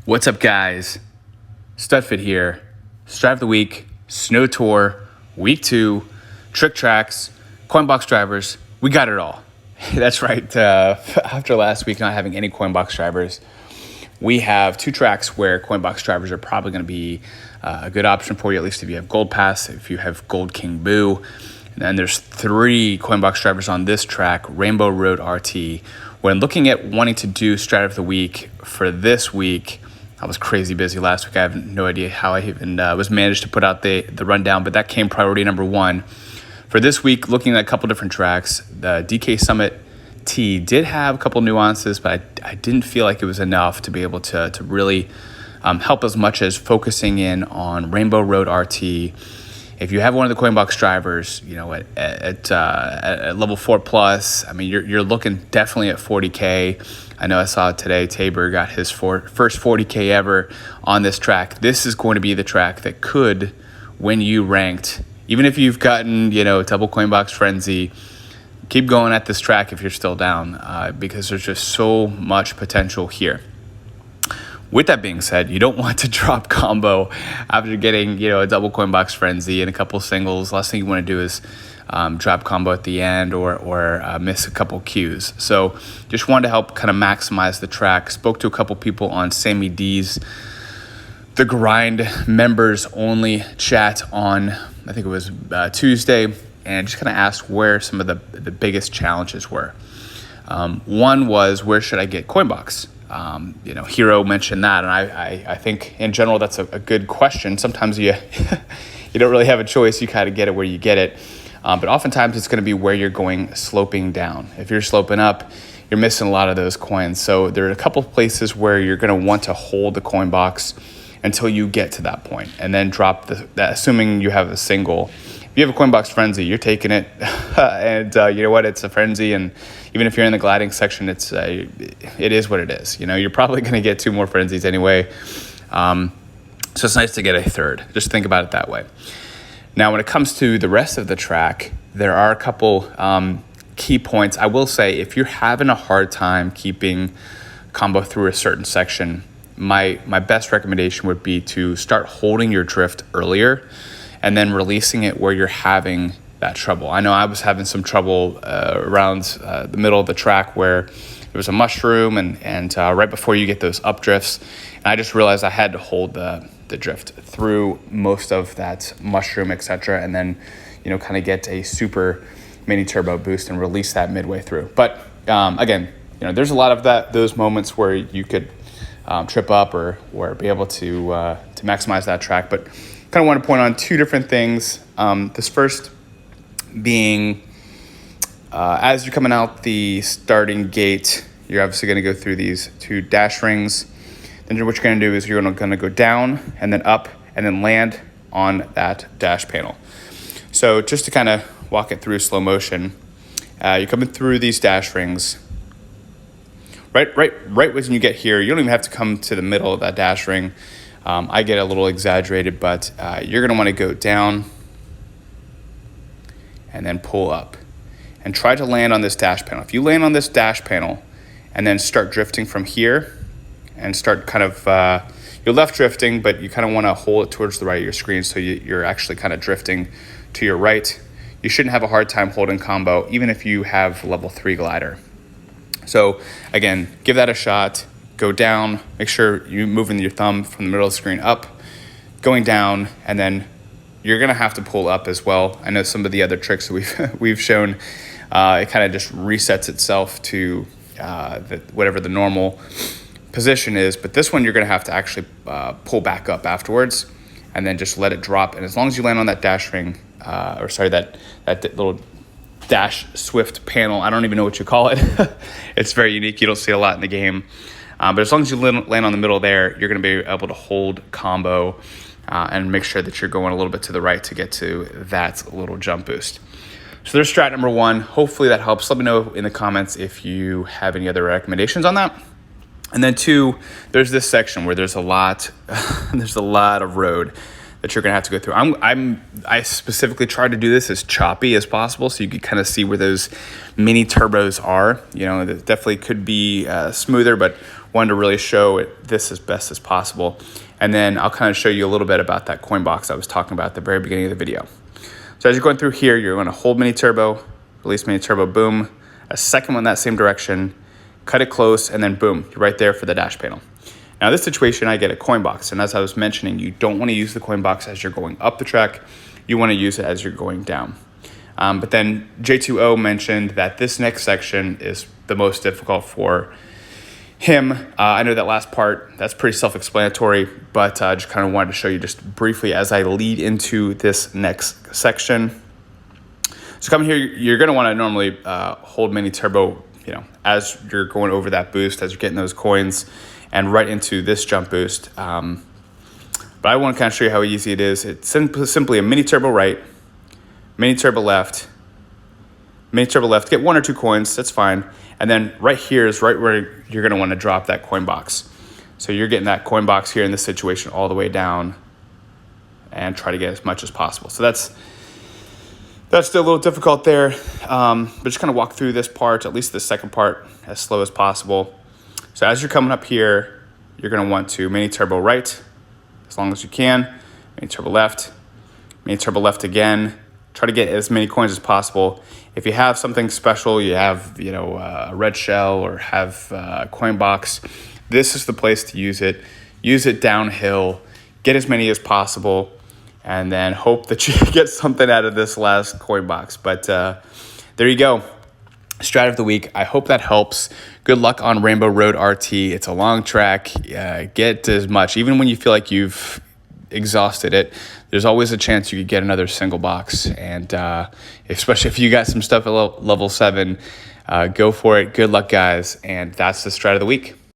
What's up, guys? Studfit here. Strat of the week, snow tour, week 2, trick tracks, coin box drivers. We got it all. That's right. After last week not having any coin box drivers, we have 2 tracks where coin box drivers are probably going to be a good option for you, at least if you have Gold Pass, if you have Gold King Boo. And then there's 3 coin box drivers on this track, Rainbow Road RT. When looking at wanting to do Strat of the week for this week, I was crazy busy last week. I have no idea how I even was managed to put out the rundown, but that came priority number 1. For this week, looking at a couple different tracks, the DK Summit T did have a couple nuances, but I didn't feel like it was enough to be able to really help as much as focusing in on Rainbow Road RT. If you have one of the coin box drivers, you know, at level 4+, I mean, you're looking definitely at 40K. I know I saw today Tabor got his first 40K ever on this track. This is going to be the track that could win you ranked. Even if you've gotten, double coin box frenzy, keep going at this track if you're still down, because there's just so much potential here. With that being said, you don't want to drop combo after getting, a double coin box frenzy and a couple singles. Last thing you want to do is drop combo at the end or miss a couple cues. So just wanted to help kind of maximize the track. Spoke to a couple people on Sammy D's The Grind members only chat on, I think it was Tuesday, and just kind of asked where some of the biggest challenges were. One was, where should I get Coinbox? Hero mentioned that, and I think in general that's a good question. Sometimes you don't really have a choice. You kind of get it where you get it. But oftentimes it's going to be where you're going sloping down. If you're sloping up, you're missing a lot of those coins. So there are a couple of places where you're going to want to hold the coin box until you get to that point, and then drop that, assuming you have a single. If you have a coin box frenzy, you're taking it, and you know what? It's a frenzy, and even if you're in the gliding section, it is what it is. You're probably going to get 2 more frenzies anyway. So it's nice to get a third. Just think about it that way. Now, when it comes to the rest of the track, there are a couple key points. I will say, if you're having a hard time keeping combo through a certain section, my best recommendation would be to start holding your drift earlier and then releasing it where you're having that trouble. I know I was having some trouble around the middle of the track where there was a mushroom and right before you get those up drifts, and I just realized I had to hold the drift through most of that mushroom, etc., and then kind of get a super mini turbo boost and release that midway through. But again, there's a lot of those moments where you could trip up or be able to maximize that track. But kind of want to point on 2 different things. This first being, as you're coming out the starting gate, you're obviously going to go through these 2 dash rings. Then what you're going to do is you're going to go down and then up and then land on that dash panel. So just to kind of walk it through slow motion, you're coming through these dash rings. Right when you get here, you don't even have to come to the middle of that dash ring. I get a little exaggerated, but you're going to want to go down and then pull up and try to land on this dash panel. If you land on this dash panel and then start drifting from here and start kind of, you're left drifting, but you kind of want to hold it towards the right of your screen so you're actually kind of drifting to your right. You shouldn't have a hard time holding combo, even if you have level 3 glider. So again, give that a shot. Go down, make sure you're moving your thumb from the middle of the screen up, going down, and then you're gonna have to pull up as well. I know some of the other tricks that we've shown, it kind of just resets itself to whatever the normal position is, but this one you're gonna have to actually pull back up afterwards and then just let it drop. And as long as you land on that dash ring, that little dash swift panel, I don't even know what you call it. It's very unique. You don't see it a lot in the game. But as long as you land on the middle there, you're going to be able to hold combo and make sure that you're going a little bit to the right to get to that little jump boost. So there's strat number 1. Hopefully that helps. Let me know in the comments if you have any other recommendations on that. And then 2, there's this section where there's a lot of road that you're gonna have to go through. I specifically tried to do this as choppy as possible so you could kind of see where those mini turbos are. It definitely could be smoother, but wanted to really show this as best as possible. And then I'll kind of show you a little bit about that coin box I was talking about at the very beginning of the video. So as you're going through here, you're going to hold mini turbo, release mini turbo, boom, a second one that same direction, cut it close, and then boom, you're right there for the dash panel. Now this situation, I get a coin box, and as I was mentioning, you don't want to use the coin box as you're going up the track. You want to use it as you're going down. But then J2O mentioned that this next section is the most difficult for him. I know that last part, that's pretty self-explanatory, but I just kind of wanted to show you just briefly as I lead into this next section. So coming here, you're going to want to normally hold mini turbo, as you're going over that boost, as you're getting those coins, and right into this jump boost. But I want to kind of show you how easy it is. It's simply a mini turbo right, mini turbo left, get 1 or 2 coins, that's fine. And then right here is right where you're going to want to drop that coin box. So you're getting that coin box here in this situation all the way down and try to get as much as possible. So that's still a little difficult there, but just kind of walk through this part, at least the second part, as slow as possible. So as you're coming up here, you're going to want to mini turbo right as long as you can, mini turbo left again. Try to get as many coins as possible. If you have something special, you have a red shell or have a coin box, this is the place to use it. Use it downhill, get as many as possible, and then hope that you get something out of this last coin box. But there you go. Strat of the week. I hope that helps. Good luck on Rainbow Road RT. It's a long track. Get as much. Even when you feel like you've exhausted it, there's always a chance you could get another single box. And especially if you got some stuff at level 7, go for it. Good luck, guys. And that's the Strat of the week.